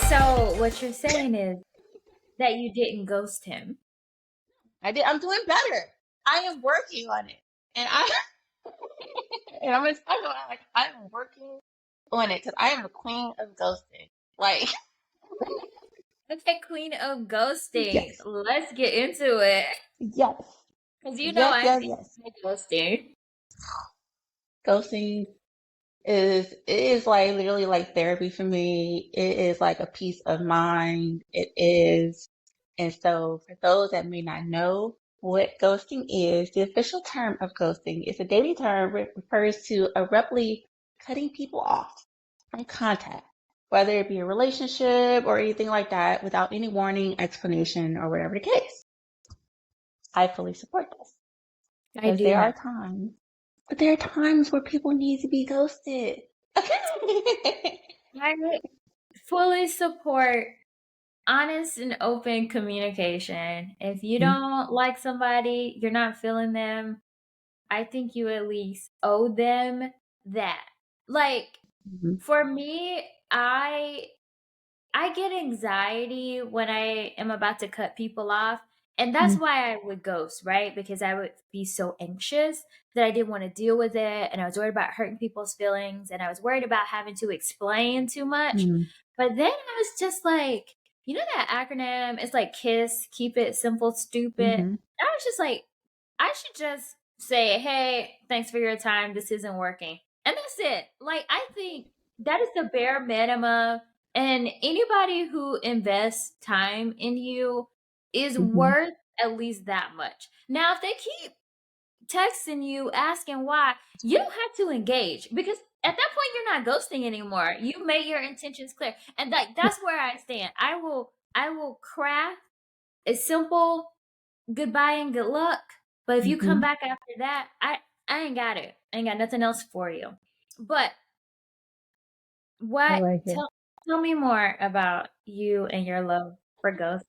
So what you're saying is that you didn't ghost him. I did. I'm doing better. I am working on it, and and I'm gonna talk about like I am working on it because I am the queen of ghosting. Like, Okay, queen of ghosting. yes, Let's get into it. yes, Because yes, I yes, think yes. ghosting. Ghosting it is like literally like therapy for me. It is like a peace of mind. It is. And so for those that may not know what ghosting is, the official term of ghosting is a dating term refers to abruptly cutting people off from contact, whether it be a relationship or anything like that, without any warning, explanation, or whatever the case. I fully support this I because do there are not. times, but there are times where people need to be ghosted. Okay. I fully support honest and open communication. If you don't like somebody, you're not feeling them, I think you at least owe them that. Like, Mhm. for me, I get anxiety when I am about to cut people off. And that's Mhm. why I would ghost, right? Because I would be so anxious that I didn't want to deal with it. And I was worried about hurting people's feelings. And I was worried about having to explain too much. Mhm. But then I was just like, you know that acronym? It's like KISS, keep it simple, stupid. Mhm. I was just like, I should just say, hey, thanks for your time. This isn't working. And that's it. Like, I think that is the bare minimum, and anybody who invests time in you is Mhm. worth at least that much. Now, if they keep texting you asking why, you don't have to engage because at that point you're not ghosting anymore. You made your intentions clear. And that's where I stand. I will craft a simple goodbye and good luck. But if you come Mhm. back after that, I ain't got it. I ain't got nothing else for you. But I what like it. tell me more about you and your love for ghosts.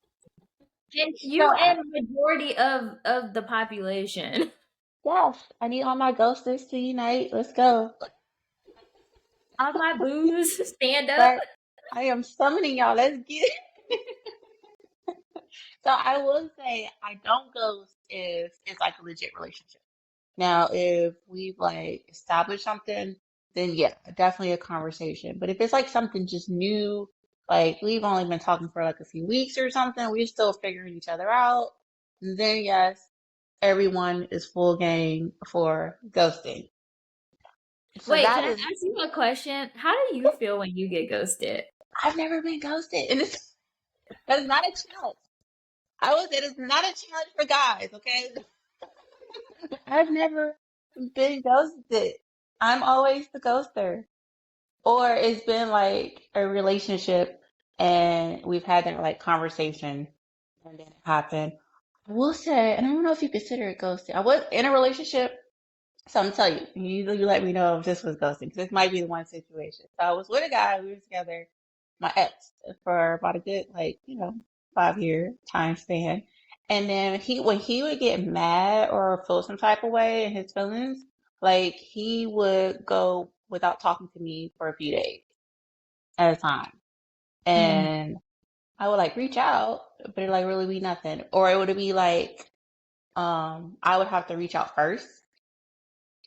And So, you and majority of the population. yes, I need all my ghosters to unite. Let's go. All my booze, stand up. Right? I am summoning y'all. Let's get it. So I will say I don't ghost if it's like a legit relationship. Now, if we've like established something, then yeah, definitely a conversation. But if it's like something just new, like we've only been talking for like a few weeks or something, we're still figuring each other out, then yes, everyone is full game for ghosting. So Wait, can that I is, ask you a question? How do you feel when you get ghosted? I've never been ghosted. And that's not a challenge. I would say it's not a challenge for guys, okay? I've never been ghosted. I'm always the ghoster. Or it's been like a relationship and we've had that like conversation and then it happened. I will say, and I don't know if you consider it ghosting. I was in a relationship, so I'm telling you, you let me know if this was ghosting because this might be the one situation. So I was with a guy, we were together, my ex, for about a good like, 5 year time span. And then when he would get mad or feel some type of way in his feelings, like he would go without talking to me for a few days at a time. Mm. And I would like reach out, but it like really be nothing. Or it would be like, I would have to reach out first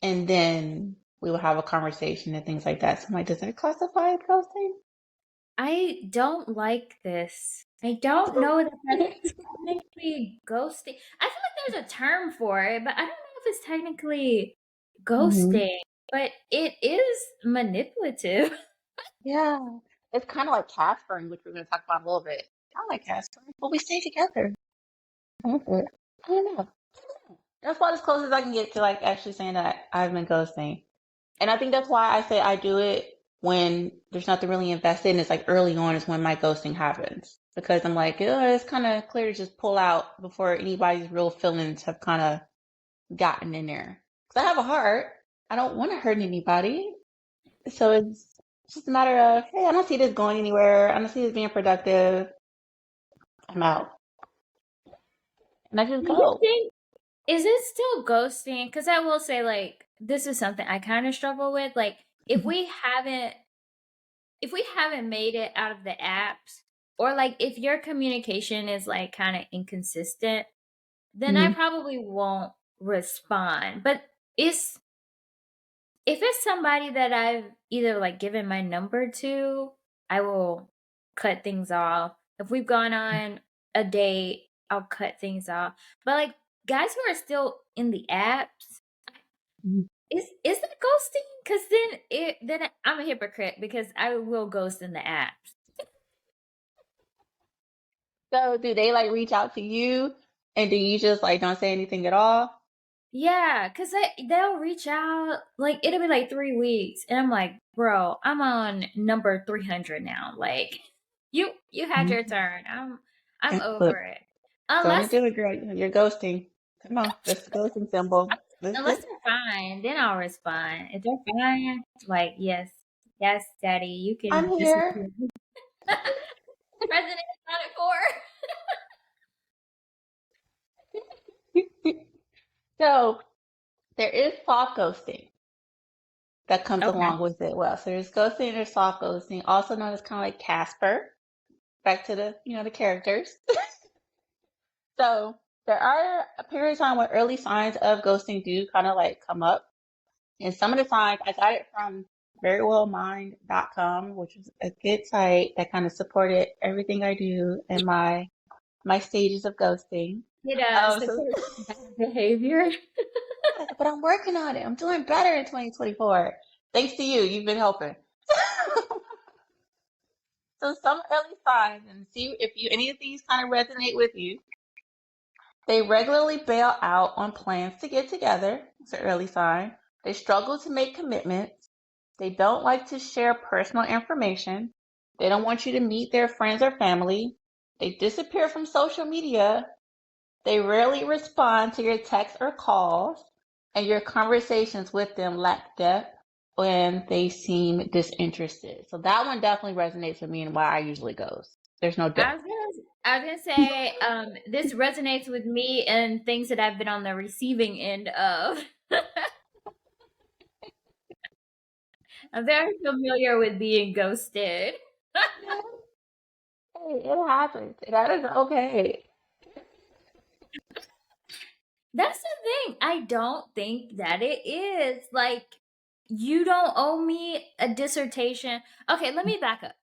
and then we would have a conversation and things like that. So I'm like, does that classify as ghosting? I don't like this. I don't know that that's technically ghosting. I feel like there's a term for it, but I don't know if it's technically Hmm. ghosting. But it is manipulative. Yeah. It's kind of like Caspering, which we're going to talk about in a little bit. I like Caspering, but we stay together. Okay. I don't know. That's about as close as I can get to like actually saying that I've been ghosting. And I think that's why I say I do it when there's nothing really invested and it's like early on is when my ghosting happens. Because I'm like, it's kind of clear to just pull out before anybody's real feelings have kind of gotten in there. Because I have a heart. I don't want to hurt anybody. So it's just a matter of, hey, I don't see this going anywhere. I don't see this being productive. I'm out. And I just Do you go. think is it still ghosting? Because I will say, like, this is something I kind of struggle with. Like, if we haven't if we haven't made it out of the apps, or like if your communication is like kind of inconsistent, then I Mhm. probably won't respond. But it's if it's somebody that I've either like given my number to, I will cut things off. If we've gone on a date, I'll cut things off. But like guys who are still in the apps, Mhm. is that ghosting? Because then I'm a hypocrite because I will ghost in the apps. So do they like reach out to you and do you just like don't say anything at all? Yeah, because they'll reach out, like, it'll be like 3 weeks, and I'm like, bro, I'm on number 300 now. Like, you had your Mhm. turn. I'm Look, over it. don't Unless do it, girl. You're ghosting. Come on, that's the ghosting symbol. That's unless it. they're fine, then I'll respond. If they're fine, like, yes, yes, daddy, you I'm can here. disappear. President on it for. So there is soft ghosting that comes Okay. along with it. Well, so there's ghosting and there's soft ghosting, also known as kind of like Casper. Back to the the characters. So there are a period of time where early signs of ghosting do kind of like come up. And some of the signs I got it from verywellmind.com, which is a good site that kind of supported everything I do in my stages of ghosting. It So supports bad behavior. but I'm working on it. I'm doing better in 2024. Thanks to you. You've been helping. So some early signs and see if you any of these kind of resonate with you. They regularly bail out on plans to get together. It's an early sign. They struggle to make commitments. They don't like to share personal information. They don't want you to meet their friends or family. They disappear from social media. They rarely respond to your texts or calls. And your conversations with them lack depth when they seem disinterested. So that one definitely resonates with me and why I usually goes. There's no I depth. was gonna say, this resonates with me and things that I've been on the receiving end of. I'm very familiar with being ghosted. Hey, it happens. That is okay. That's the thing. I don't think that it is. Like, you don't owe me a dissertation. Okay, let me back up.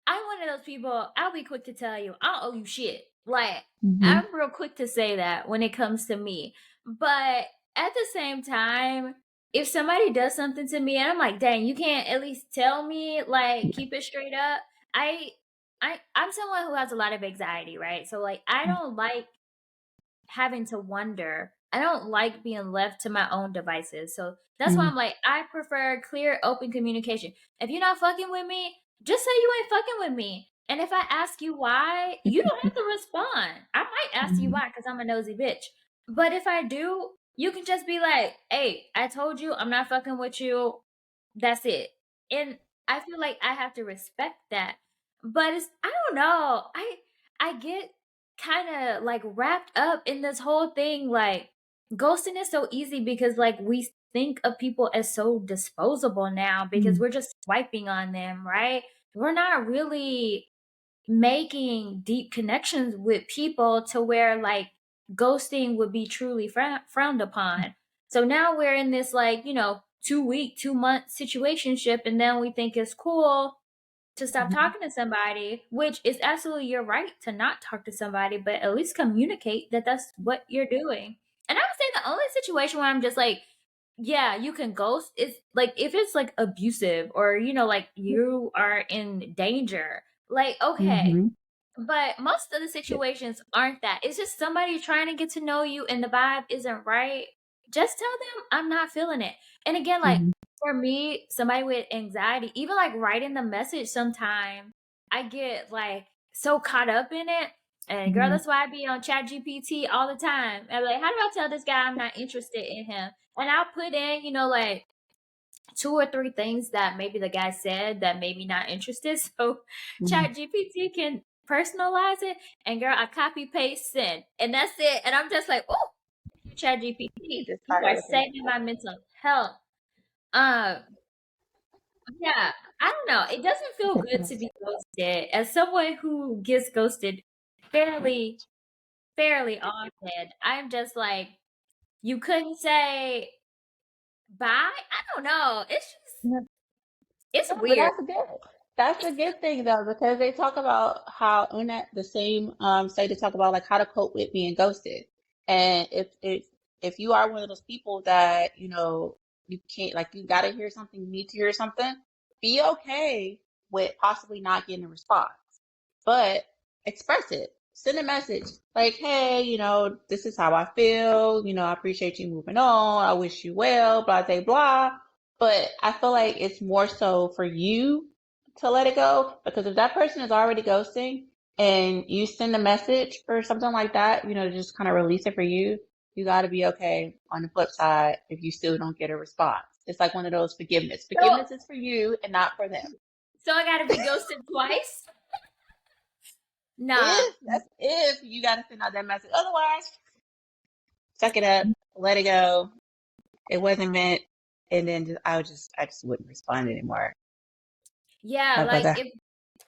I'm one of those people, I'll be quick to tell you, I don't owe you shit. Like, Hmm. I'm real quick to say that when it comes to me. But at the same time, if somebody does something to me and I'm like, dang, you can't at least tell me, like, keep it straight up. I I'm someone who has a lot of anxiety, right? So like I don't like having to wonder. I don't like being left to my own devices. So that's why Hmm. I'm like, I prefer clear, open communication. If you're not fucking with me, just say you ain't fucking with me. And if I ask you why, you don't have to respond. I might ask you Hmm. why because I'm a nosy bitch. But if I do, you can just be like, hey, I told you I'm not fucking with you. That's it. And I feel like I have to respect that. But it's I don't know. I get kind of like wrapped up in this whole thing. Like ghosting is so easy because like we think of people as so disposable now because Hmm. we're just swiping on them, right? We're not really making deep connections with people to where like ghosting would be truly frowned upon. So now we're in this like, 2 week, 2 month situationship, and then we think it's cool to stop Hmm. talking to somebody, which is absolutely your right to not talk to somebody, but at least communicate that that's what you're doing. And I would say the only situation where I'm just like, yeah, you can ghost is like if it's like abusive or like you are in danger. Like, okay, Hmm. but most of the situations aren't that. It's just somebody trying to get to know you and the vibe isn't right. Just tell them I'm not feeling it. And again, like Hmm. for me, somebody with anxiety, even like writing the message sometime, I get like so caught up in it. And girl, Hmm. that's why I be on ChatGPT all the time. I'm like, how do I tell this guy I'm not interested in him? And I'll put in, like 2 or 3 things that maybe the guy said that made me not interested. So Hmm. Chat GPT can personalize it. And girl, I copy paste send. And that's it. And I'm just like, oh, Chat GPT. Just You started are looking at saving my mental health. Um, Yeah, I don't know. It doesn't feel good to be ghosted. As someone who gets ghosted fairly, fairly often, I'm just like, you couldn't say bye. I don't know. It's No, but weird. that's a good thing though, because they talk about how on that the same say they talk about like how to cope with being ghosted. And if you are one of those people that, you can't like you gotta hear something, you need to hear something, be okay with possibly not getting a response. But express it. Send a message like, hey, this is how I feel. I appreciate you moving on. I wish you well, blah, blah, blah. But I feel like it's more so for you to let it go because if that person is already ghosting and you send a message or something like that, to just kind of release it for you, you got to be okay on the flip side if you still don't get a response. It's like one of those forgiveness. So, Forgiveness is for you and not for them. so I gotta be ghosted twice? Nah. If you got to send out that message. Otherwise, suck it up, let it go. It wasn't meant. And then I just wouldn't respond anymore. Yeah, But like that,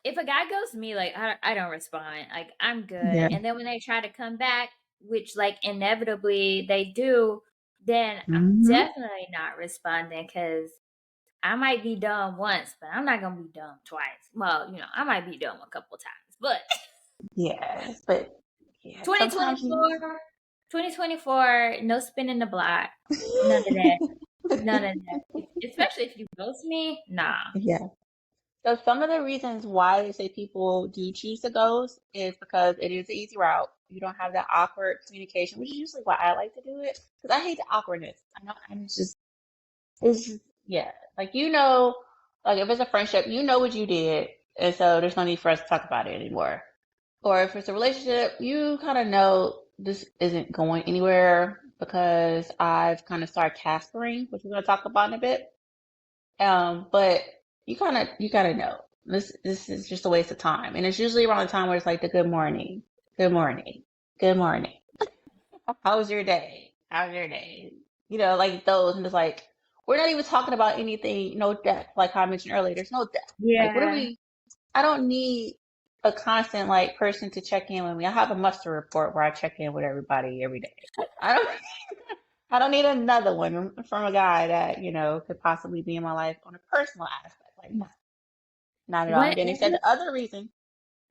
if a guy ghosts me, like I don't respond. Like I'm good. yeah. And then when they try to come back, which like inevitably they do, then I'm Hmm. definitely not responding because I might be dumb once, but I'm not gonna be dumb twice. Well, I might be dumb a couple times, but Yeah. But yeah, sometimes you. 2024, 2024, no spinning the block, none of that, none of that. Especially if you ghost me, nah. Yeah. So some of the reasons why they say people do choose to ghost is because it is an easy route. You don't have that awkward communication, which is usually why I like to do it. Because I hate the awkwardness. I know, and it's just, yeah. Like, like if it's a friendship, you know what you did. And so there's no need for us to talk about it anymore. Or if it's a relationship, you kind of know this isn't going anywhere because I've kind of started caspering, which we're going to talk about in a bit. But you gotta know this is just a waste of time, and it's usually around the time where it's like the good morning, good morning, good morning. How was your day? How's your day? Like those, and it's like we're not even talking about anything, no depth, like how I mentioned earlier. There's no depth. Like what are Yeah. we? I don't need a constant like person to check in with me. I have a muster report where I check in with everybody every day. I don't I don't need another one from a guy that, could possibly be in my life on a personal aspect. Like, no, not at all. And then they said Whenever the other reason.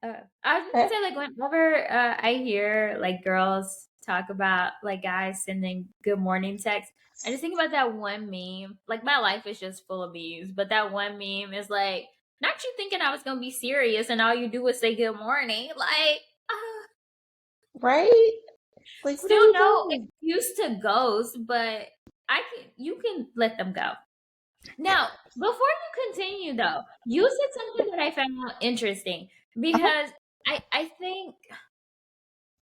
I was gonna That, say, like, whenever I hear like girls talk about like guys sending good morning texts, I just think about that one meme. Like my life is just full of memes, but that one meme is like, not you thinking I was gonna be serious and all you do is say good morning. Like, right? Like, what are still we no doing? excuse to ghost, but you can let them go. Now, before you continue though, you said something that I found interesting Uh-huh. because I think,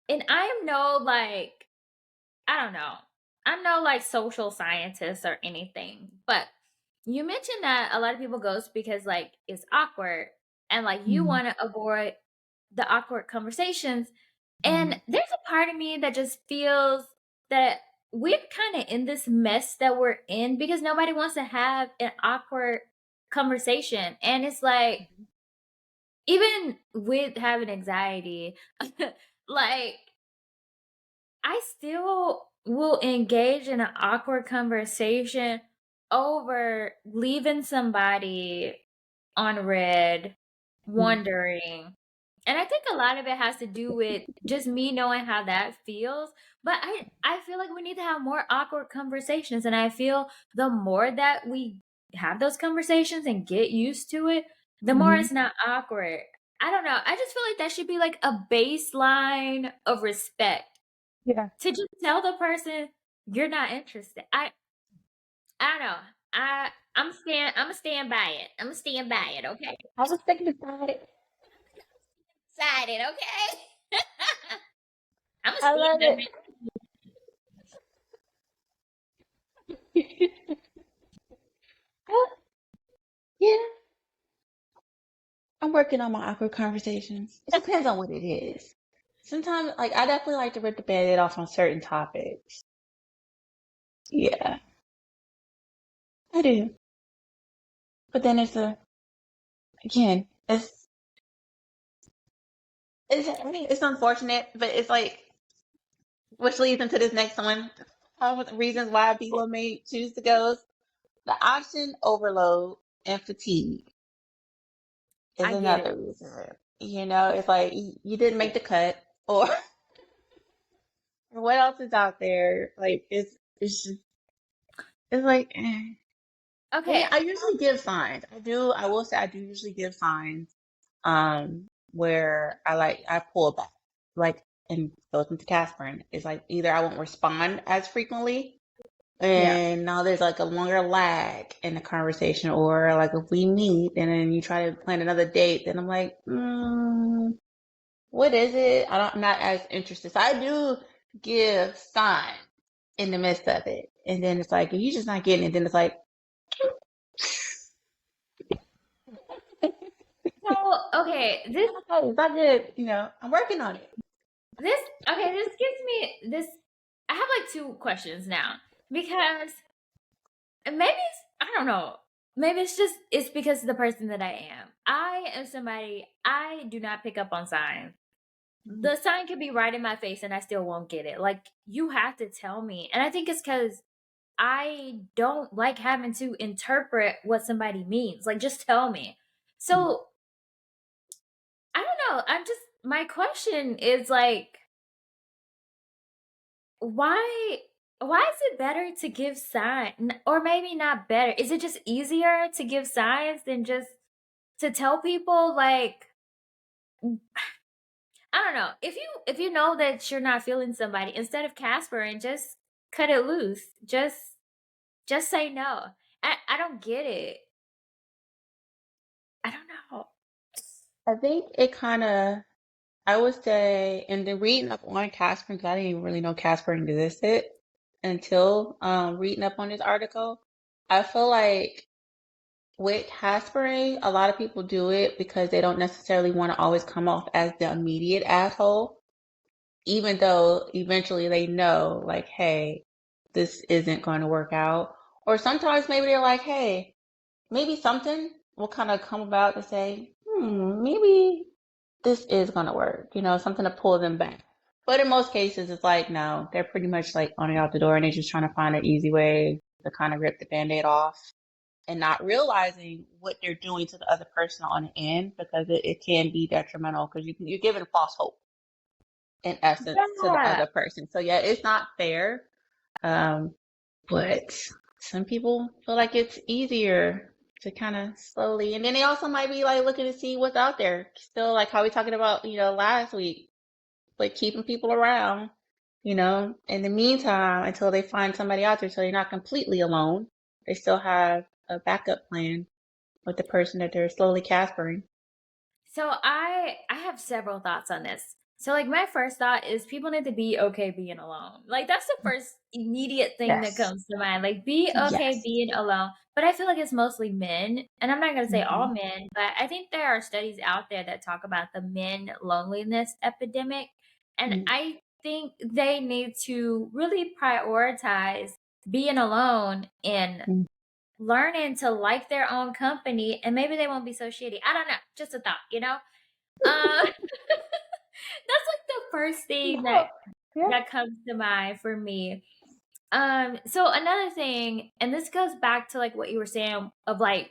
and I am no like, I don't know, I'm no like social scientist or anything, but you mentioned that a lot of people ghost because like it's awkward and like you Mhm. want to avoid the awkward conversations. And Mhm. there's a part of me that just feels that we're kind of in this mess that we're in because nobody wants to have an awkward conversation. And it's like, even with having anxiety, like I still will engage in an awkward conversation over leaving somebody on red, Mhm. wondering. And I think a lot of it has to do with just me knowing how that feels. But I feel like we need to have more awkward conversations. And I feel the more that we have those conversations and get used to it, the more Mhm. it's not awkward. I don't know. I just feel like that should be like a baseline of respect Yeah. to just tell the person you're not interested. I don't know. I'm gonna stand by it. I'm gonna stand by it, okay? I was thinking about it. Excited, okay? I'm gonna I love stand it. by Yeah, I'm working on my awkward conversations. It depends on what it is. Sometimes, like, I definitely like to rip the band-aid off on certain topics. Yeah, I do. But then again, I mean, it's unfortunate, but it's like, which leads into this next one. All the reasons why people may choose to ghost. The option overload and fatigue is I get another it. reason. It's like you didn't make the cut, or or what else is out there? Like it's just it's like Okay. I usually give signs. I will say I do usually give signs where I pull back. Like and goes into Casper. It's like either I won't respond as frequently Yeah. and now there's like a longer lag in the conversation, or like if we meet and then you try to plan another date, then I'm like, what is it? I'm not as interested. So I do give signs in the midst of it. And then it's like, if you're just not getting it, then it's like, So, okay, okay, it's not good. I'm working on it. this okay, this gives me this I have like two questions now because maybe I don't know. Maybe it's because of the person that I am. I am somebody I do not pick up on signs. The sign could be right in my face and I still won't get it. Like you have to tell me. And I think it's cuz I don't like having to interpret what somebody means. Like just tell me. So, I don't know. My question is like why why is it better to give sign or maybe not better? Is it just easier to give signs than just to tell people like I don't know. If you know that you're not feeling somebody, instead of Casper and just cut it loose, just say no. I don't get it. I don't know. I think it kind of, I would say, in the reading up on Casper, because I didn't even really know Casper existed until reading up on this article. I feel like with Caspering, a lot of people do it because they don't necessarily want to always come off as the immediate asshole, even though eventually they know, like, hey, this isn't going to work out. Or sometimes maybe they're like, hey, maybe something will kind of come about to say, maybe this is going to work, something to pull them back. But in most cases, it's like, no, they're pretty much like on and out the door and they're just trying to find an easy way to kind of rip the band-aid off and not realizing what they're doing to the other person on the end because it can be detrimental because you're giving false hope in essence to the Yeah. other person. So yeah, it's not fair. Um, but some people feel like it's easier to kind of slowly, and then they also might be like looking to see what's out there. Still, like how we talking about, last week, but keeping people around, in the meantime, until they find somebody out there, so they're not completely alone. They still have a backup plan with the person that they're slowly caspering. So I have several thoughts on this. So like my first thought is people need to be okay being alone. Like that's the first immediate thing that Yes. comes to mind. Like be okay Yes. being alone. But I feel like it's mostly men, and I'm not going to say all Hmm. men, but I think there are studies out there that talk about the men loneliness epidemic, and I think they need to really prioritize being alone and Hmm. learning to like their own company, and maybe they won't be so shitty. I don't know, just a thought, you know? That's like the first thing that Oh, yeah. comes to mind for me. So another thing, and this goes back to like what you were saying of like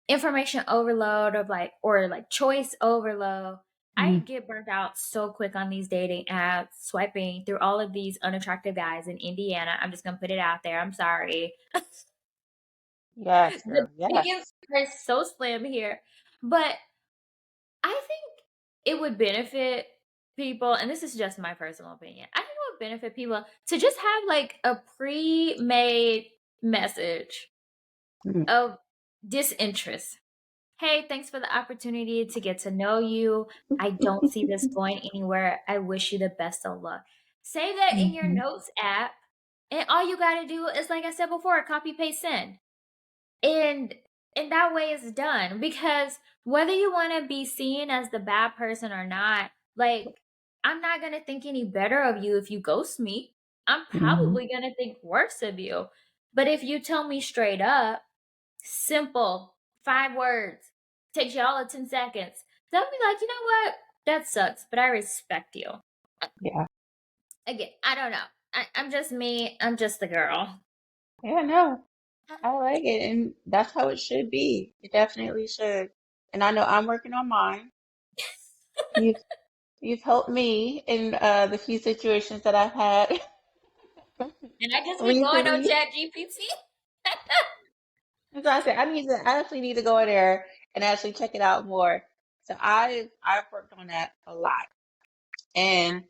information overload of like or like choice overload. I Mhm. get burnt out so quick on these dating apps, swiping through all of these unattractive guys in Indiana. I'm just gonna put it out there. I'm sorry. Yes, The girl. pickings Yes. are so slim here. But I think it would benefit people, and this is just my personal opinion. I think it would benefit people to just have like a pre-made message Mhm. of disinterest. Hey, thanks for the opportunity to get to know you. I don't see this going anywhere. I wish you the best of luck. Say that in your Mhm. notes app, and all you got to do is, like I said before, copy paste send. And that way it's done because whether you want to be seen as the bad person or not, like I'm not going to think any better of you if you ghost me. I'm Mhm. probably going to think worse of you. But if you tell me straight up, simple, 5 words. Takes you all of 10 seconds. So I'll be like, you know what? That sucks, but I respect you. Yeah. Again, I don't know. I'm just me. I'm just the girl. Yeah, no, I like it, and that's how it should be. It definitely should. And I know I'm working on mine. You've you've helped me in the few situations that I've had And I just be going on recently. ChatGPT. So I said I actually need to go in there and actually check it out more. So I've worked on that a lot. And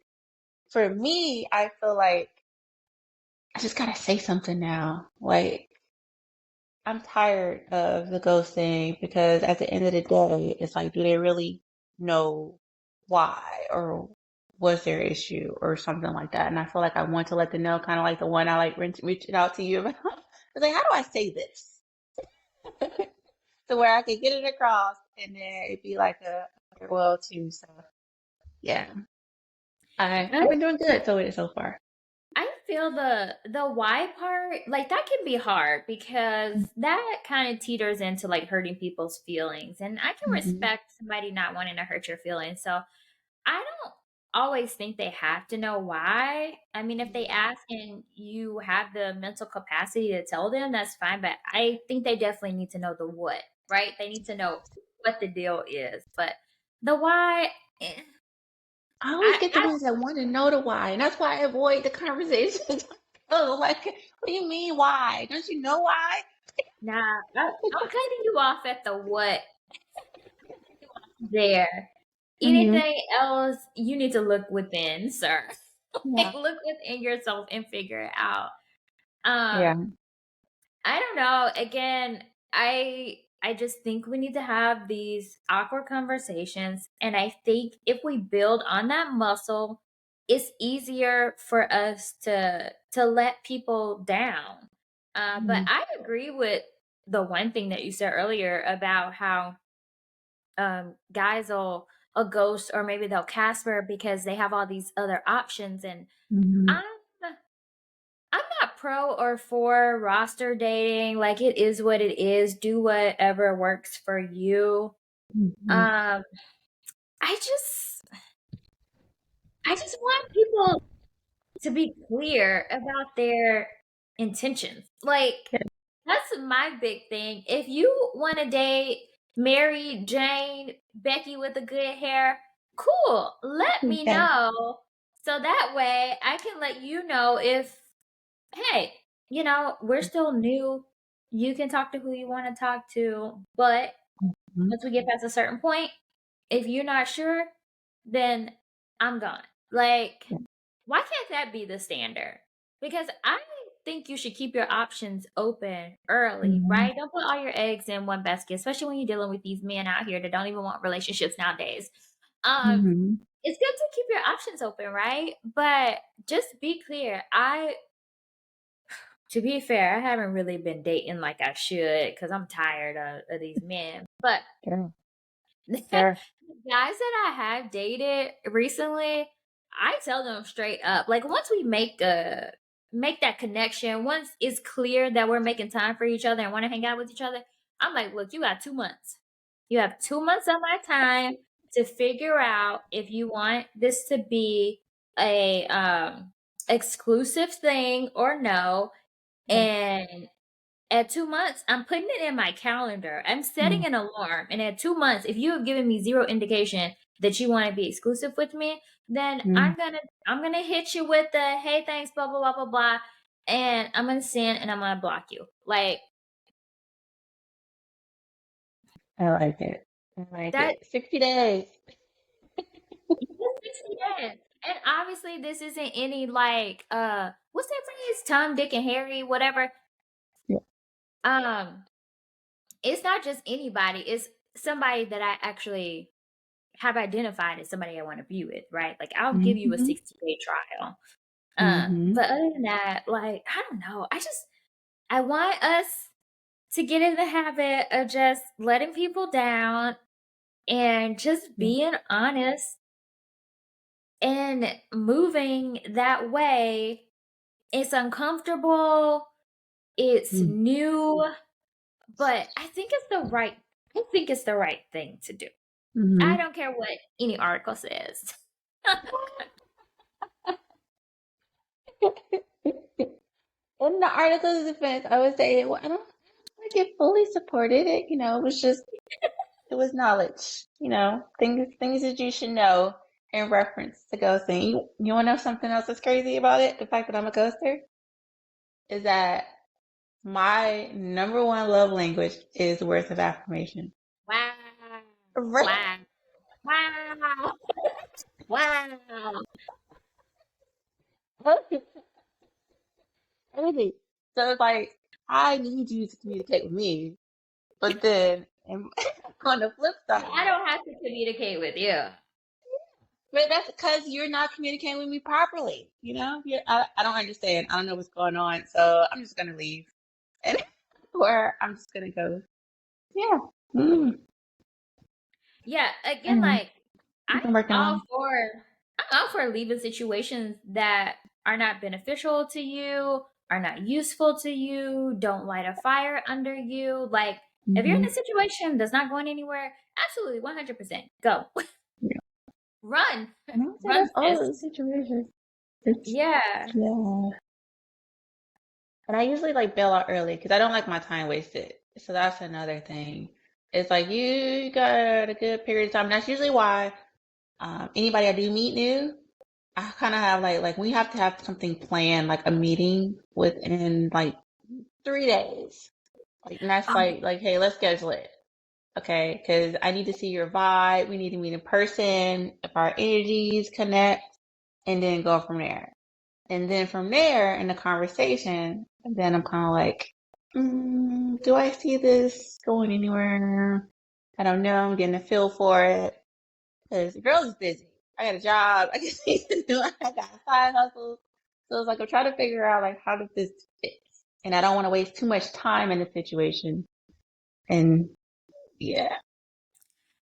for me, I feel like I just gotta say something now. Like I'm tired of the ghosting because at the end of the day, it's like, do they really know why or was there issue or something like that? And I feel like I want to let them know, kind of like the one I like reaching out to you about. It's like, how do I say this to where I can get it across and then it'd be like a farewell too. So yeah, I've been doing good so far. I feel the why part, like that can be hard because that kind of teeters into like hurting people's feelings. And I can Mm-hmm. respect somebody not wanting to hurt your feelings. So I don't always think they have to know why. I mean, if they ask and you have the mental capacity to tell them, that's fine. But I think they definitely need to know the what, right? They need to know what the deal is. But the why, eh, I always get the I ones that want to know the why, and that's why I avoid the conversations. Oh, like, what do you mean why? Don't you know why? nah, I'm cutting you off at the what there. Hmm. Anything else, you need to look within, sir. Yeah, Like look within yourself and figure it out. yeah. Um, I don't know. Again, I just think we need to have these awkward conversations, and I think if we build on that muscle, it's easier for us to let people down. But Hmm. I agree with the one thing that you said earlier about how guys will a ghost or maybe they'll Casper because they have all these other options, and Hmm. I'm I'm not pro or for roster dating. Like it is what it is. Do whatever works for you. Hmm. Um, I just I just want people to be clear about their intentions. Like that's my big thing. If you want to date Mary Jane, Becky with the good hair, cool. Let me Okay. know so that way I can let you know if hey, we're still new. You can talk to who you want to talk to, but Mhm. once we get past a certain point, if you're not sure, then I'm gone. Like, Yeah. why can't that be the standard? Because I think you should keep your options open early, Mhm. right? Don't put all your eggs in one basket, especially when you're dealing with these men out here that don't even want relationships nowadays. Um, Mhm. it's good to keep your options open, right? But just be clear. To be fair, I haven't really been dating like I should because I'm tired of these men. But Sure. the Sure. guys that I have dated recently, I tell them straight up. Like once we make that connection, once it's clear that we're making time for each other and want to hang out with each other, I'm like, look, you got 2 months. You have 2 months of my time to figure out if you want this to be a exclusive thing or no. Yeah. And at 2 months, I'm putting it in my calendar. I'm Mm. setting an alarm. And at 2 months, if you have given me zero indication that you want to be exclusive with me, then Mm. I'm gonna hit you with the hey thanks, blah blah blah blah blah. And I'm gonna send and I'm gonna block you. Like I like it. I like that it. 60 days. that's 60 days. And obviously this isn't any like what's that phrase? Tom, Dick, and Harry, whatever. Yeah. Um, it's not just anybody, it's somebody that I actually have identified as somebody I want to be with, right? Like I'll give you a Mhm. 60-day trial. Mhm. But other than that, like I don't know. I want us to get in the habit of just letting people down and just Yeah. being honest and moving that way. It's uncomfortable, it's Mm. new, but I think it's the right I think it's the right thing to do. I Mm-hmm. don't care what any article says. In the article's defense, I would say, well, I don't like it fully supported. It, it was just, it was knowledge, things that you should know in reference to ghosting. You want to know something else that's crazy about it? The fact that I'm a ghoster is that my number one love language is words of affirmation. Wow. Right. Wow. Wow. Wow. Crazy. So it's like, I need you to communicate with me, but then on the flip I side, don't have to communicate with you. but that's because you're not communicating with me properly. I don't understand. I don't know what's going on. So I'm just going to leave. And or I'm just going to go. Yeah. Mm, Yeah, I again, know. like I've I'm been working all on for I'm all for leaving situations that are not beneficial to you, are not useful to you, don't light a fire under you. Like it. if you're in Hmm. a situation that's not going anywhere, absolutely 100% go. Yeah. Run. And I would say Run, that's all of sis. the situations. It's, Yeah. yeah. And I usually like bail out early because I don't like my time wasted. So that's another thing. It's like you got a good period of time. That's usually why anybody I do meet new, I kind of have like we have to have something planned, like a meeting within like 3 days. Like, and that's Um, like hey, let's schedule it, okay? Because I need to see your vibe. We need to meet in person if our energies connect, and then go from there. And then from there in the conversation, then I'm kind of like, do I see this going anywhere? I don't know. I'm getting a feel for it. Because the girl is busy. I got a job. I got things to do. I got a side hustle. So it's like I'm trying to figure out like how does this fit? And I don't want to waste too much time in the situation. And yeah,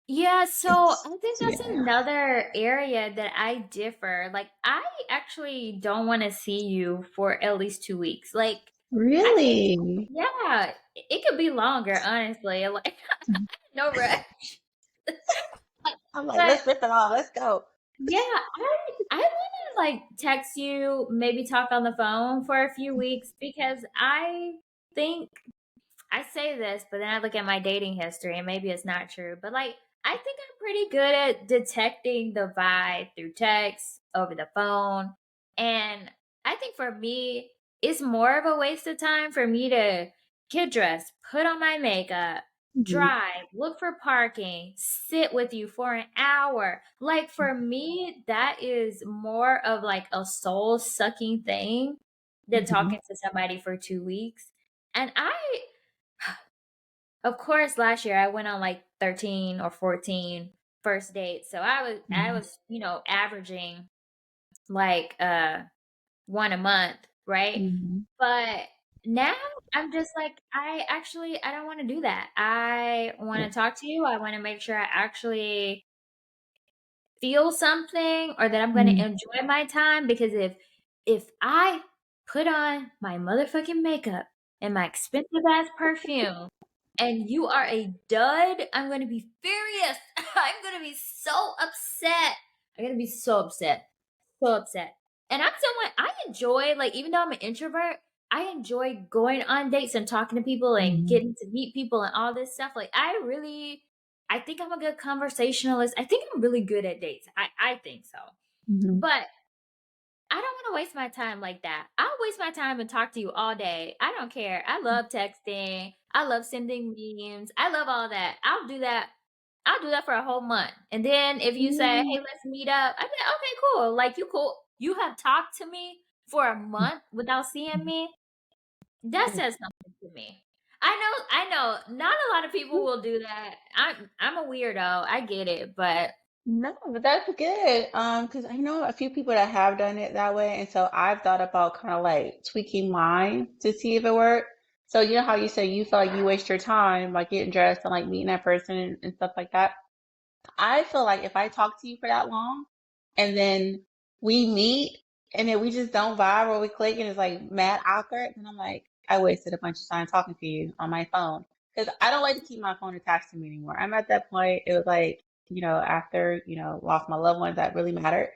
yeah, so I think that's yeah. another area that I differ. Like I actually don't want to see you for at least 2 weeks. Like I think Really? yeah, it could be longer, honestly. Like no rush. I'm like, But let's rip it off. Let's go. yeah, I want to like text you, maybe talk on the phone for a few weeks because I think I say this, but then I look at my dating history and maybe it's not true. But like, I think I'm pretty good at detecting the vibe through text, over the phone. And I think for me, it's more of a waste of time for me to get dressed, put on my makeup, Mhm. drive, look for parking, sit with you for an hour. Like for me, that is more of like a soul sucking thing than Mhm. talking to somebody for 2 weeks. And of course, last year I went on like 13 or 14 first dates. So I Mhm. was, averaging like one a month, right? Mhm. But now I'm just like I don't want to do that. I want to talk to you. I want to make sure I actually feel something or that I'm going to Mhm. enjoy my time because if I put on my motherfucking makeup and my expensive ass perfume and you are a dud, I'm going to be furious. I'm going to be so upset. I'm going to be so upset. So upset. And I'm someone I enjoy like even though I'm an introvert, I enjoy going on dates and talking to people and Mhm. getting to meet people and all this stuff. Like I think I'm a good conversationalist. I think I'm really good at dates. I think so. Mhm. But I don't want to waste my time like that. I'll waste my time and talk to you all day. I don't care. I love texting. I love sending memes. I love all that. I'll do that. I'll do that for a whole month. And then if you say, Mhm. "Hey, let's meet up," I'd be like, "Okay, cool. Like you cool. You have talked to me for a month without seeing me. That says something to me." I know. Not a lot of people will do that. I'm a weirdo. I get it, but No, but that's good. Because I know a few people that have done it that way, and so I've thought about kind of like tweaking mine to see if it worked. So you know how you say you feel like you waste your time like getting dressed and like meeting that person and stuff like that. I feel like if I talk to you for that long and then we meet and then we just don't vibe or we click and it's like mad awkward, then I'm like, I wasted a bunch of time talking to you on my phone. because I don't like to keep my phone attached to me anymore. I'm at that point. It was like, after, lost my loved ones that really mattered.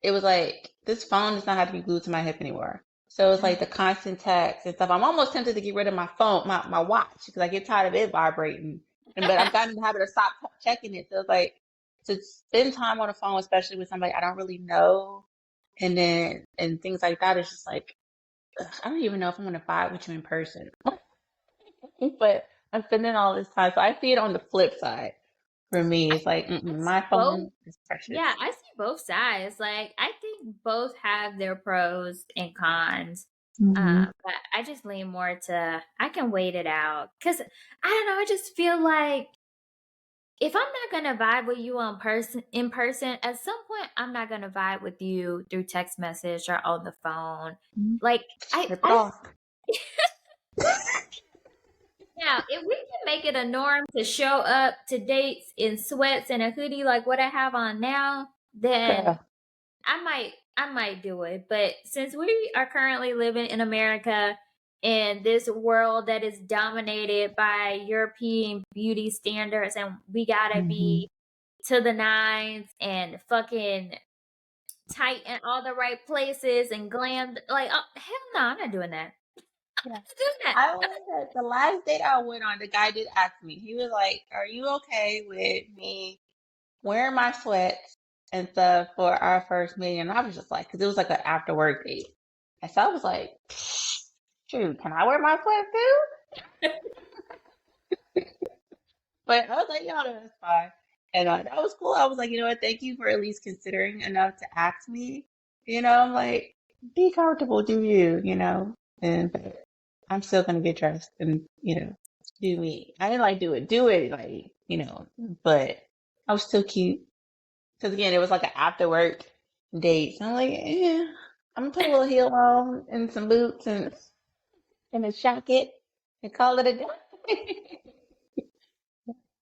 It was like, this phone does not have to be glued to my hip anymore. So it's like the constant text and stuff. I'm almost tempted to get rid of my phone, my watch, because I get tired of it vibrating. But I've gotten in the habit of stop checking it. So it's like, to spend time on the phone, especially with somebody I don't really know, and things like that, it's just like, ugh, I don't even know if I'm gonna vibe with you in person. But I'm spending all this time. So I see it on the flip side for me. It's like, I my see both. phone is precious. Yeah, I see both sides. Like, I think both have their pros and cons. Hmm. But I just lean more to I can wait it out because I don't know. I just feel like if I'm not gonna vibe with you in person, at some point I'm not gonna vibe with you through text message or on the phone. Like Rip it I off. now if we can make it a norm to show up to dates in sweats and a hoodie like what I have on now, then Girl. I might do it. But since we are currently living in America in this world that is dominated by European beauty standards and we gotta Hmm. be to the nines and fucking tight in all the right places and glam like oh, hell no, I'm not doing that. Yeah. I'm not doing that. I was at the last date I went on, the guy did ask me. He was like, "Are you okay with me wearing my sweats and stuff for our first meeting?" And I was just like, because it was like an after work date. And so I was like, shoot, can I wear my sweats too? But I was like, "Yo, that's fine." And that was cool. I was like, you know what? Thank you for at least considering enough to ask me. I'm like, be comfortable, do you, And but I'm still gonna get dressed and, do me. I didn't like do it, like, but I was still cute. Because again, it was like an after work date. So I'm like, yeah, I'm gonna put a little heel on and some boots and a jacket and call it a day.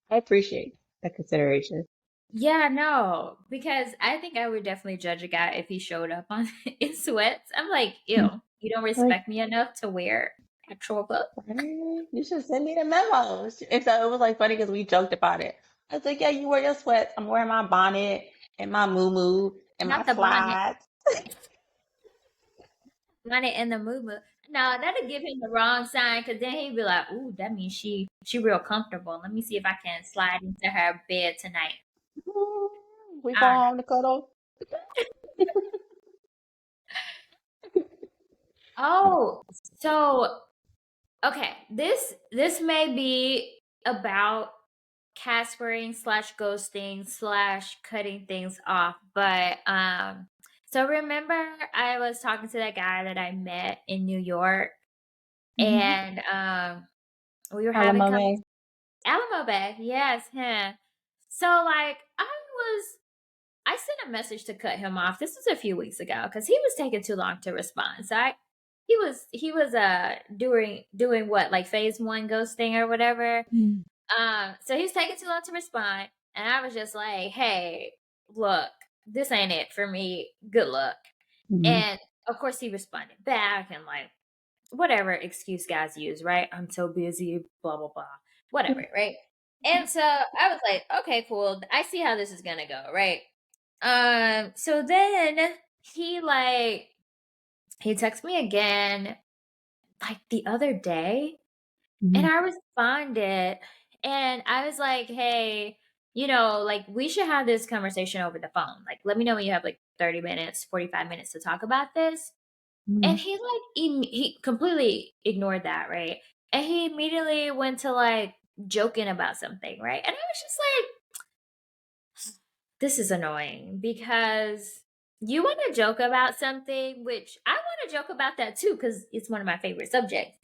I appreciate that consideration. Yeah, no, because I think I would definitely judge a guy if he showed up on in sweats. I'm like, ew, you don't Like, respect me enough to wear actual clothes. right, you should send me the memos. And so it was like funny because we joked about it. I was like, yeah, you wear your sweats. I'm wearing my bonnet and my moo and my Not the bonnet, slides. bonnet and the moo. No, that'd give him the wrong sign because then he'd be like, "Ooh, that means she real comfortable. Let me see if I can slide into her bed tonight." We go I don't home to cuddle. know. Oh, so okay, this may be about caspering slash ghosting slash cutting things off, but so remember I was talking to that guy that I met in New York Mm-hmm. and we were having Alamo Bay. Alamo Bay, yes, him. So like I sent a message to cut him off. This was a few weeks ago because he was taking too long to respond. So he was doing what like phase one ghosting or whatever. So he was taking too long to respond, and I was just like, "Hey, look, this ain't it for me. Good luck." Mm-hmm. And of course, he responded back and like whatever excuse guys use, right? I'm so busy, blah blah blah, whatever, right? And so I was like, "Okay, cool. I see how this is gonna go, right?" So then he like he texted me again like the other day and Mm-hmm. I responded and I was like, "Hey, like we should have this conversation over the phone. Like let me know when you have like 30 minutes, 45 minutes to talk about this." Mm-hmm. And he like he completely ignored that, right? And he immediately went to like joking about something, right? And I was just like, this is annoying because you want to joke about something, which I want to joke about that too, because it's one of my favorite subjects.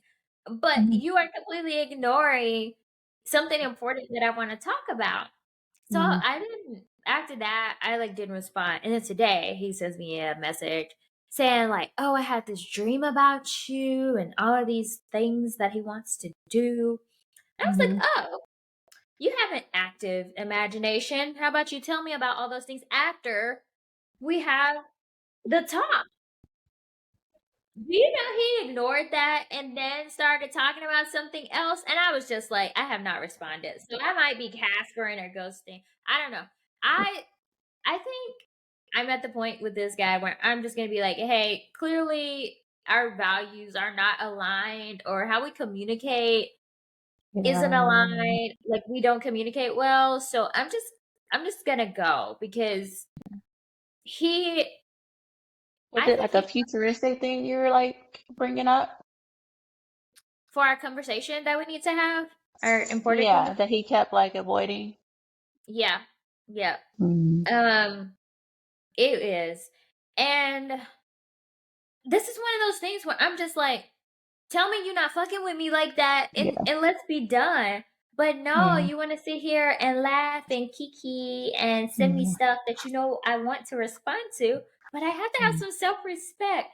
But Mm-hmm. you are completely ignoring something important that I want to talk about. So Mm-hmm. I didn't, after that, I like didn't respond. And then today he sends me a message saying, like, oh, I had this dream about you and all of these things that he wants to do. And I was like, Mm-hmm. oh, you have an active imagination. How about you tell me about all those things after we have the talk? Do you know he ignored that and then started talking about something else? And I was just like, I have not responded. So I might be Caspering or ghosting. I don't know. I I think I'm at the point with this guy where I'm just gonna be like, hey, clearly our values are not aligned or how we communicate isn't Yeah. aligned. Like we don't communicate well. So I'm just gonna go because he Was I it think like a he futuristic thing you were like bringing up? for our conversation that we need to have, our important Yeah, conversation. that he kept like avoiding. Yeah. Yeah. Mm. Um, it is. And this is one of those things where I'm just like, tell me you're not fucking with me like that Yeah. and let's be done. But no, Yeah. you want to sit here and laugh and kiki and send me Yeah. stuff that you know I want to respond to, but I have to have some self-respect.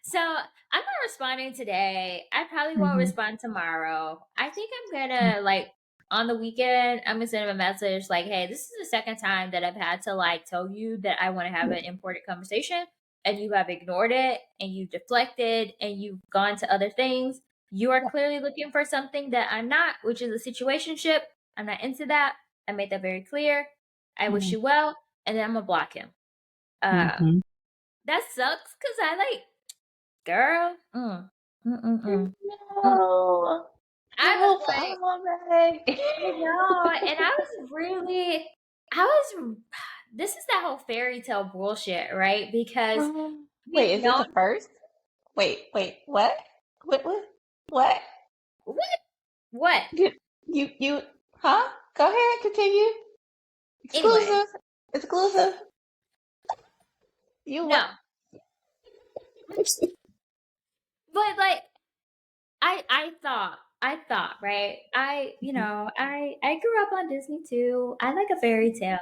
So I'm not responding today. I probably won't Mm-hmm. respond tomorrow. I think I'm gonna like on the weekend, I'm gonna send him a message like, hey, this is the second time that I've had to like tell you that I want to have Yeah. an important conversation and you have ignored it and you deflected and you've gone to other things. You are Yeah. clearly looking for something that I'm not, which is a situationship. I'm not into that. I made that very clear. I wish Mm-hmm. you well, and then I'm gonna block him. Uh, Mm-hmm. that sucks because I like, girl. Mm. No. I I was hope like, I'm all right. I know, and I was really, I was. This is that whole fairy tale bullshit, right? Because Wait, we've is this known a first? Wait, what? What? What? what? What? You, you, huh? Go ahead, continue. Anyway, Exclusive. Exclusive. You what? no, but like I thought, right? I grew up on Disney too. I like a fairy tale.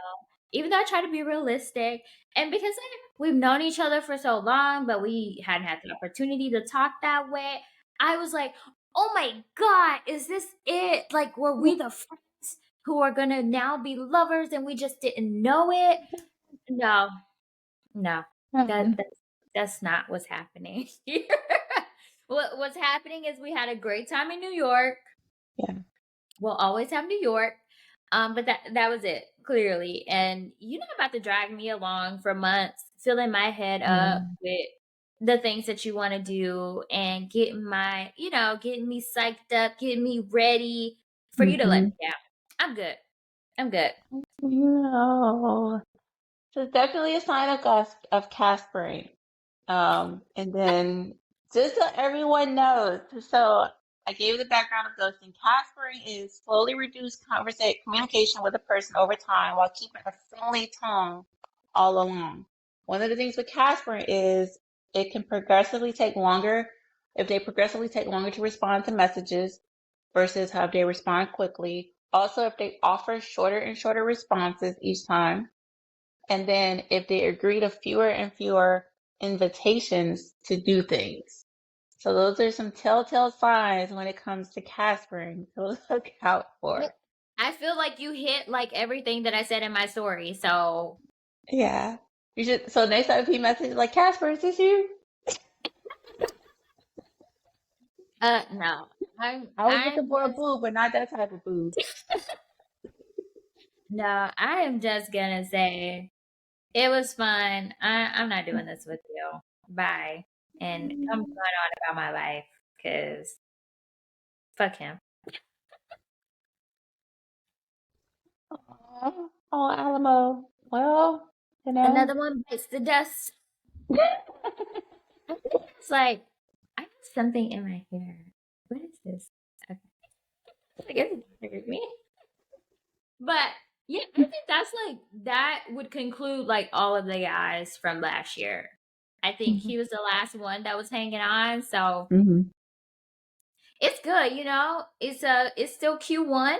Even though I try to be realistic. And because we've known each other for so long, but we hadn't had the opportunity to talk that way, I was like, oh my God, is this it? Like, were we the friends who are gonna now be lovers and we just didn't know it? No, no, that Mhm. that's not what's happening here. What's happening is we had a great time in New York. Yeah. We'll always have New York. But that was it, clearly. And you're not about to drag me along for months, filling my head up Yeah. with the things that you want to do and getting me psyched up, getting me ready for you to let Mm-hmm. me down. I'm good. I'm good. No. So it's definitely a sign of Caspering. And then just so everyone knows, so I gave the background of ghosting. Caspering is slowly reduced communication with a person over time while keeping a friendly tone all along. One of the things with Caspering is it can progressively take longer if they progressively take longer to respond to messages versus how they respond quickly. Also, if they offer shorter and shorter responses each time, and then if they agree to fewer and fewer invitations to do things. So those are some telltale signs when it comes to Caspering to look out Yep. for. I feel like you hit like everything that I said in my story. So, Yeah. You should, so next time if he messages like, Casper, is this you? no, I was I'm looking for a just boo, but not that type of boo. no, I am just gonna say it was fun. I'm not doing this with you. Bye. And I'm going on about my life because fuck him. Oh, oh, Alamo. Well, you know. Another one bites the dust. I think it's like I have something in my hair. What is this? Okay. I guess it triggered me. But yeah, I think that's like that would conclude like all of the guys from last year. I think Mhm. he was the last one that was hanging on, so Mhm. it's good, you know. It's still Q1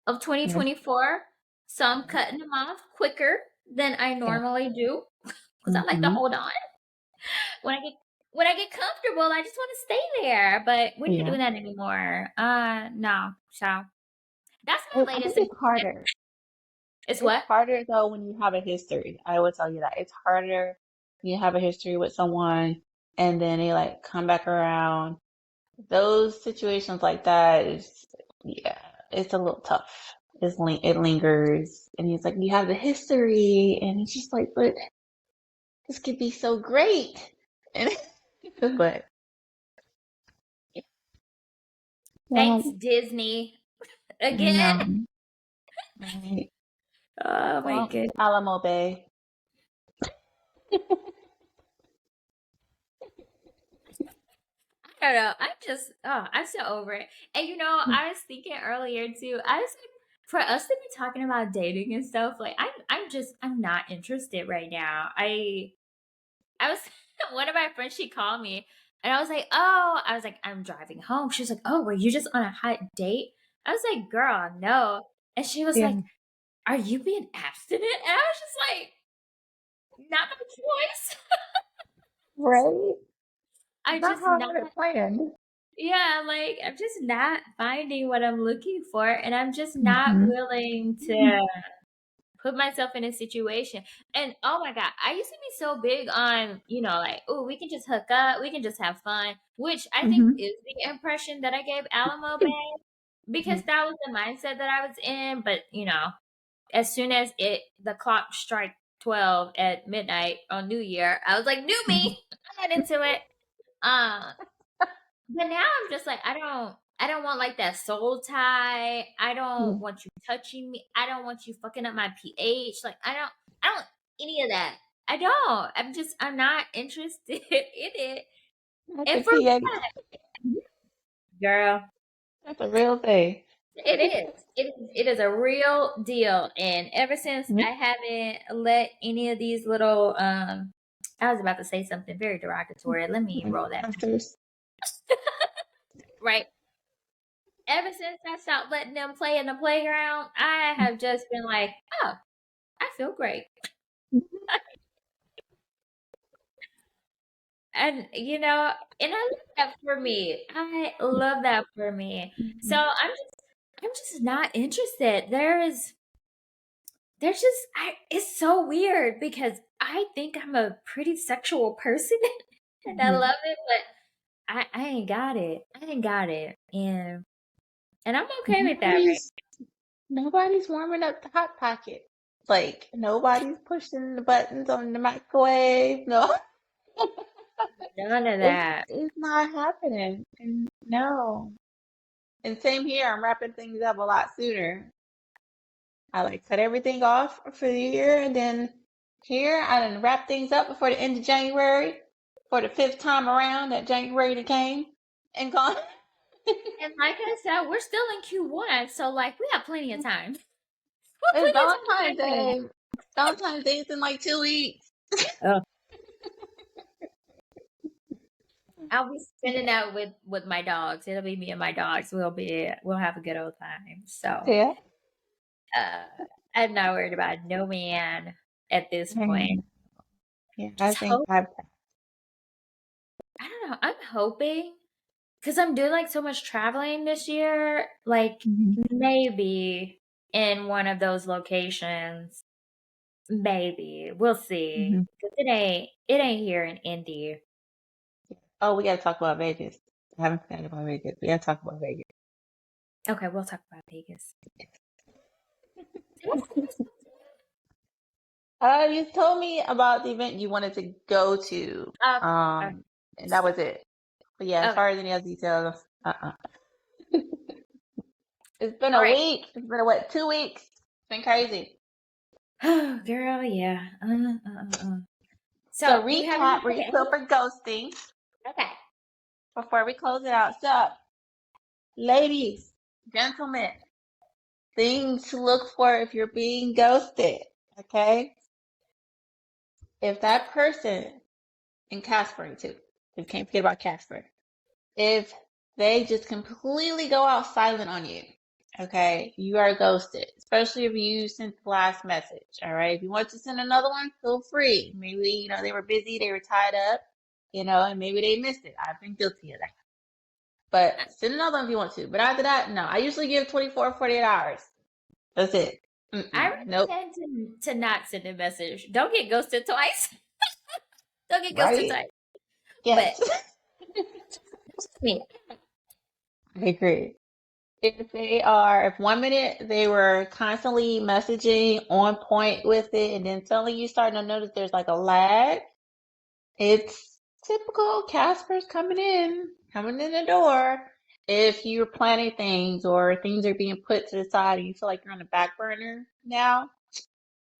of Yes. 2024, so I'm Yes. cutting them off quicker than I Yes. normally do because I like to Mhm. hold on. When I get comfortable, I just want to stay there. But we're not Yeah. doing that anymore. No. So that's my I latest think and it's harder. it's It's what? harder though when you have a history. I will tell you that. It's harder when you have a history with someone. and then they like come back around. Those situations like that is, yeah, it's a little tough. It lingers, and he's like, you have the history, and it's just like, but this could be so great, and but Thanks, well, Disney. Again. no, right. Oh my Well, goodness. Alamo Bay. I don't know. I'm so over it. And I was thinking earlier too. I was like, for us to be talking about dating and stuff, like I'm not interested right now. I was one of my friends. She called me, and I was like, I'm driving home. She was like, oh, were you just on a hot date? I was like, girl, no. And she was Yeah, like, are you being abstinent? And I was just like, not my choice. right. I Not just how I not. had it planned. Yeah, like I'm just not finding what I'm looking for, and I'm just not Hmm. willing to put myself in a situation. And oh my God, I used to be so big on, like, oh, we can just hook up, we can just have fun, which I think Hmm. is the impression that I gave Alamo Bay because that was the mindset that I was in. But as soon as the clock strike 12 at midnight on New Year, I was like, new me, I'm not into it. Um, but now I'm just like, I don't want like that soul tie. I don't Yeah, want you touching me. I don't want you fucking up my pH. Like I don't any of that. I don't. I'm not interested in it. not the And for pH. girl, That's a real thing. it is. It is a real deal. And ever since Mhm. I haven't let any of these little I was about to say something very derogatory. Let me Like roll that. monsters. Right. Ever since I stopped letting them play in the playground, I have just been like, oh, I feel great. And and I love that for me. I love that for me. So Mhm. I'm just not interested. There's just it's so weird because I think I'm a pretty sexual person and I Mhm. love it, but I ain't got it. I ain't got it. And I'm okay with that, right? Nobody's nobody's warming up the hot pocket. Like nobody's pushing the buttons on the microwave. No, None of it's that. it's not happening. And no. And same here. I'm wrapping things up a lot sooner. I like cut everything off for the year, and then here I done wrap things up before the end of January for the fifth time around that January that came and gone. And like I said, we're still in Q1, so like we have plenty of time. We have It's plenty of Valentine's time to Day. Valentine's Day is in like 2 weeks. oh, I'll be spending Yeah. that with my dogs. It'll be me and my dogs. We'll have a good old time. So Yeah. uh I'm not worried about no man at this point. Mm. Yeah, I Just think hope I've. I don't know. I'm hoping because I'm doing like so much traveling this year, like Mhm. maybe in one of those locations. Maybe. We'll see. Mhm. 'Cause it ain't here in Indy. Oh, we gotta talk about Vegas. I haven't forgotten about Vegas. We gotta talk about Vegas. Okay, we'll talk about Vegas. Did I say this? You told me about the event you wanted to go to. Uh, uh, And that was it. But yeah, as okay. far as any other details, it's been All a right. week. It's been what, 2 weeks? It's been crazy. Oh, girl, yeah. So So, do you have any recap, okay. refill for ghosting Okay. before we close it out. So, ladies, gentlemen, things to look for if you're being ghosted. Okay, if that person and Casper too, we can't forget about Casper. If they just completely go out silent on you, okay, you are ghosted. Especially if you sent the last message. All right. If you want to send another one, feel free. Maybe, they were busy, they were tied up, and maybe they missed it. I've been guilty of that. But send another one if you want to. But after that, no. I usually give 24, 48 hours. That's it. I Nope. recommend to not send a message. Don't get ghosted twice. Don't get ghosted Right? twice. But Yes. me, I agree. If 1 minute they were constantly messaging on point with it, and then suddenly you starting to notice there's like a lag, it's typical Casper's coming in the door. If you're planning things or things are being put to the side and you feel like you're on the back burner now,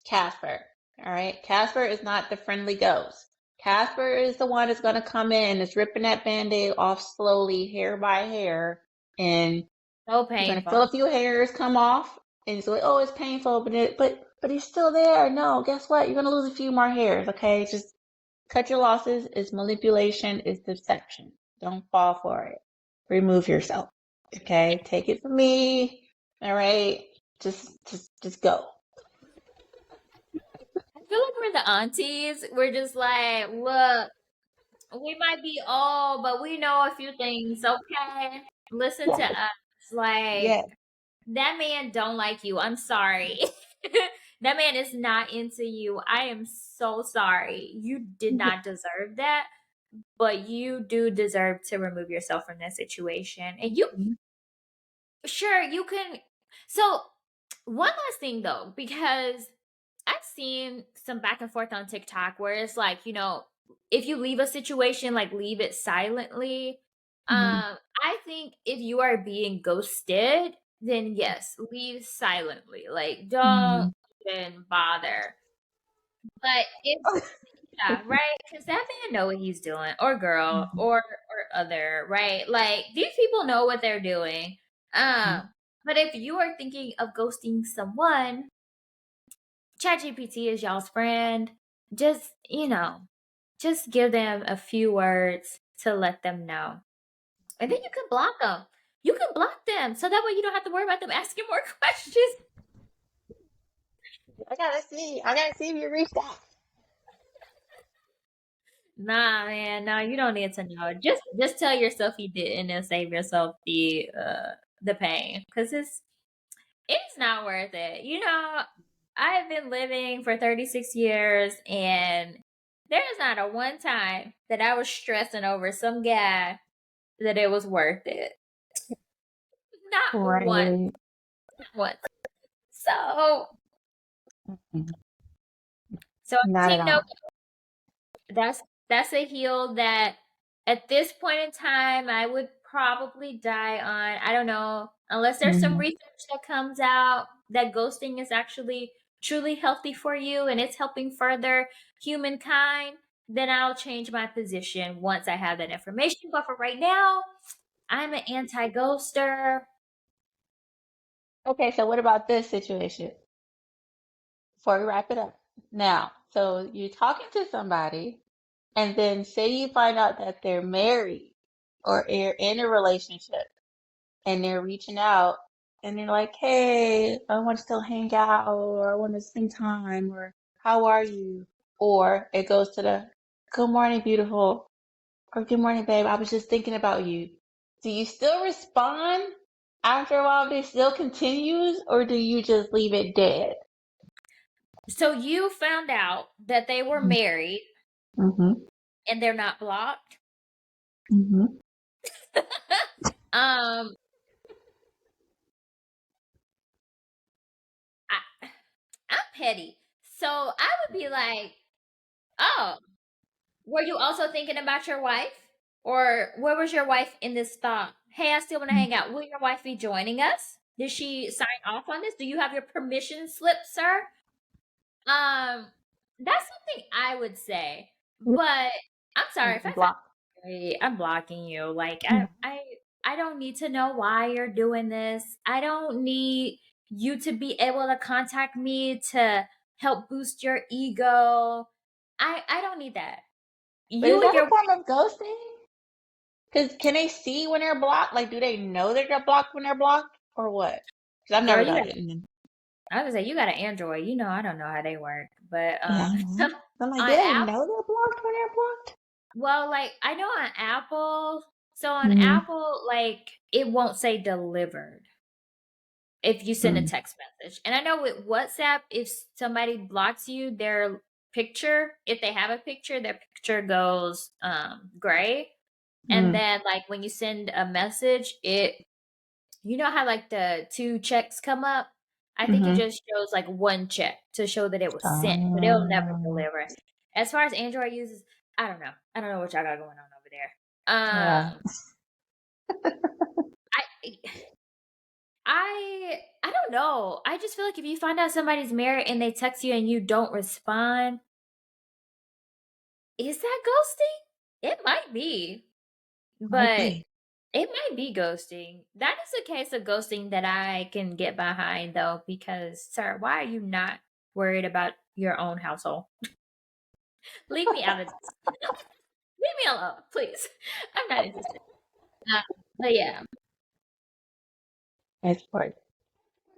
Casper. All right. Casper is not the friendly ghost. Casper is the one that's going to come in and is ripping that band-aid off slowly, hair by hair, and so you're gonna feel painful. a few hairs come off, and it's like, oh, it's painful, but he's still there. No, guess what? You're gonna lose a few more hairs. Okay, just cut your losses. It's manipulation. It's deception. Don't fall for it. Remove yourself. Okay, take it from me. All right, just go. I feel like we're the aunties. We're just like, look, we might be old, but we know a few things. Okay, listen to Yes, us. Like yes. that man don't like you. I'm sorry. That man is not into you. I am so sorry. You did not deserve that, but you do deserve to remove yourself from that situation. And you Mhm. sure you can. So one last thing though, because I've seen some back and forth on TikTok where it's like, if you leave a situation, like leave it silently. Mhm. I think if you are being ghosted, then yes, leave silently. Like don't Mhm. even bother. But if yeah, right, because that man know what he's doing, or girl, Mhm. or other, right? Like these people know what they're doing. Mhm. But if you are thinking of ghosting someone, ChatGPT is y'all's friend. Just, just give them a few words to let them know. And then you can block them. You can block them so that way you don't have to worry about them asking more questions. I gotta see. I gotta see if you reached out. Nah, man, no, you don't need to know. Just tell yourself you didn't and save yourself the pain. Cause it's not worth it. I've been living for 36 years and there's not a one time that I was stressing over some guy that it was worth it. Not one. Right. Once. So Mhm. so I Not at think no, all. that's a hill that at this point in time I would probably die on. I don't know, unless there's some Mhm. research that comes out that ghosting is actually truly healthy for you and it's helping further humankind, then I'll change my position once I have that information. But for right now, I'm an anti-ghoster. Okay, so what about this situation? Before we wrap it up. Now, so you're talking to somebody, and then say you find out that they're married or they're in a relationship, and they're reaching out, and they're like, "Hey, I want to still hang out, or I want to spend time, or how are you?" Or it goes to the "Good morning, beautiful," or "Good morning, babe. I was just thinking about you." Do you still respond after a while? They still continues, or do you just leave it dead? So you found out that they were married Mm-hmm. and they're not blocked. Mm-hmm. um I, I'm petty. So I would be like, oh, were you also thinking about your wife? Or where was your wife in this thought? Hey, I still want to hang out. Will your wife be joining us? Did she sign off on this? Do you have your permission slip, sir? Um, that's something I would say. But I'm sorry if I sound Block. crazy, I'm blocking you. Like Mhm. I don't need to know why you're doing this. I don't need you to be able to contact me to help boost your ego. I don't need that. But is You and that a your form of ghosting? Because can they see when they're blocked? Like, do they know that they're blocked when they're blocked, or what? Because I've girl, never you done got it. And then, I was say you got an Android. I don't know how they work. But yeah, I know. on So I'm like, do they Apple, know they're blocked when they're blocked? well, like I know on Apple, so on Mm-hmm. Apple, like it won't say delivered if you send a text message. And I know with WhatsApp, if somebody blocks you, they're picture, if they have a picture, their picture goes gray. And Mm. then like when you send a message, you know how like the two checks come up? I think it Mm-hmm. just shows like one check to show that it was sent, but it'll never Um, deliver. As far as Android uses, I don't know. I don't know what y'all got going on over there. yeah. I I don't know. I just feel like if you find out somebody's married and they text you and you don't respond, is that ghosting? It might be, Might but be. it might be ghosting. That is a case of ghosting that I can get behind though, because sir, why are you not worried about your own household? Leave me out of this. Leave me alone, please. I'm not interested. Uh, but yeah, It's part.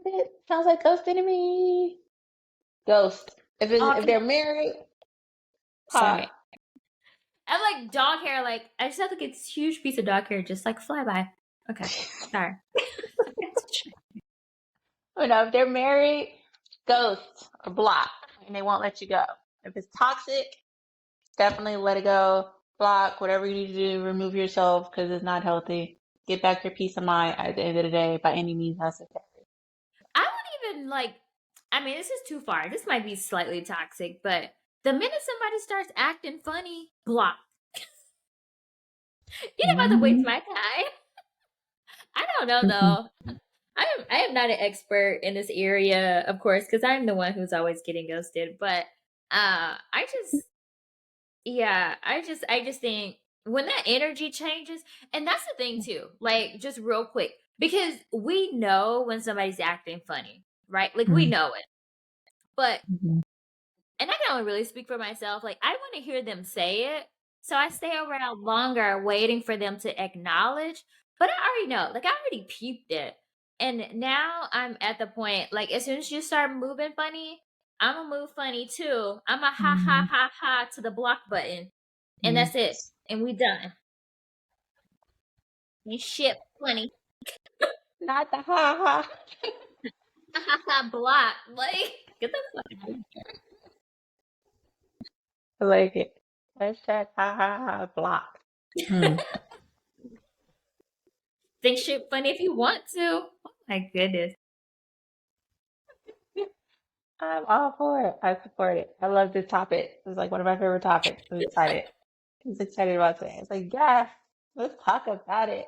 It sounds like ghosting to me. Ghost. all If cap. they're married, Sorry. ha. I have like dog hair. Like I just have like a huge piece of dog hair, just like fly by. Okay, sorry. You know, if they're married, ghost or block, and they won't let you go. If it's toxic, definitely let it go. Block whatever you need to do. Remove yourself because it's not healthy. Get back your peace of mind at the end of the day by any means necessary. I wouldn't even like. I mean, this is too far. This might be slightly toxic, but the minute somebody starts acting funny, block. You're not about to waste Mm-hmm. my time. I don't know Mm-hmm. though. I am not an expert in this area, of course, because I'm the one who's always getting ghosted. But I just yeah, I just think when that energy changes, and that's the thing too. Like just real quick, because we know when somebody's acting funny, right? Like we know it, but Mm-hmm. and I can only really speak for myself. Like I want to hear them say it, so I stay around longer, waiting for them to acknowledge. But I already know, like I already peeped it, and now I'm at the point. Like as soon as you start moving funny, I'm gonna move funny too. I'm a ha ha Mm-hmm. ha ha to the block button, and Mm-hmm. that's it, and we done. You shit funny, Not the ha ha. ha ha ha block. Like get the fuck out of here. I like it. Hashtag ha ha ha block. Hmm. Think shit funny if you want to. Oh my goodness. I'm all for it. I support it. I love this topic. It's like one of my favorite topics. I'm excited. I was excited about today. It's like, yeah, let's talk about it.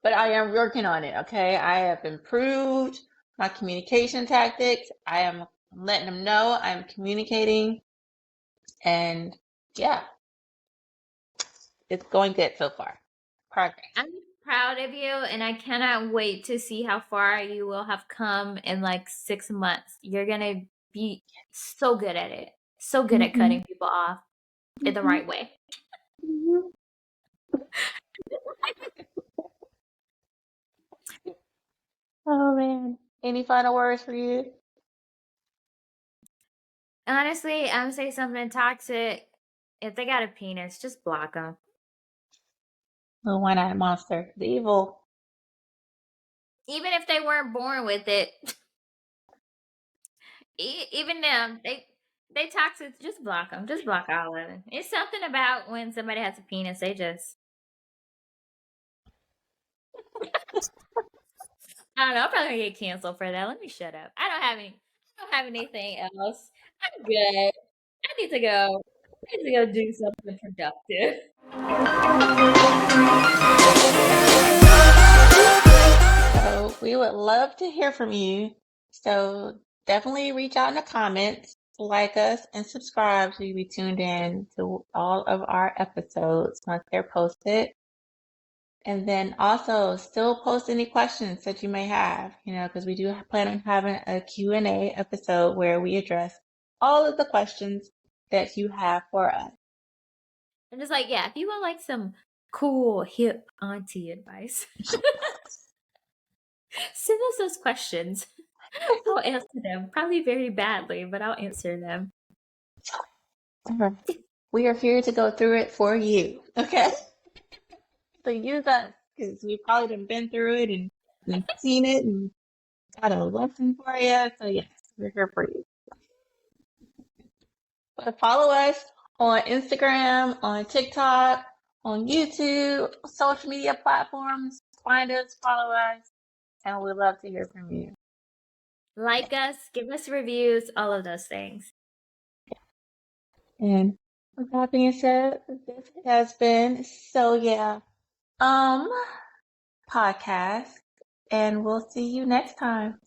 But I am working on it, okay? I have improved my communication tactics. I am letting them know I'm communicating. And yeah, it's going good so far. Progress. I'm proud of you, and I cannot wait to see how far you will have come in like 6 months. You're gonna be so good at it, so good at Hmm. cutting people off in the Hmm. right way. Hmm. Oh man. Any final words for you? Honestly, I'm gonna say something toxic. If they got a penis, just block them. The one-eyed monster. The evil. Even if they weren't born with it, even them, they toxic. Just block them. Just block all of them. It's something about when somebody has a penis, they just I don't know. I'm probably gonna get canceled for that. Let me shut up. I don't have anything else. I'm good. I need to go. I need to go do something productive. So we would love to hear from you. So definitely reach out in the comments, like us, and subscribe so you'll be tuned in to all of our episodes once they're posted. And then also still post any questions that you may have, because we do plan on having a Q&A episode where we address all of the questions that you have for us. I'm just like, yeah, if you want like some cool hip auntie advice, send us those questions. I'll answer them. Probably very badly, but I'll answer them. Mhm. We are here to go through it for you. Okay. So use us because we've probably done been through it and seen it and got a lesson for you. So yes, we're here for you. But follow us on Instagram, on TikTok, on YouTube, social media platforms. Find us, follow us, and we'd love to hear from you. Like us, give us reviews, all of those things. And with that being said, this has been So Yeah podcast, and we'll see you next time.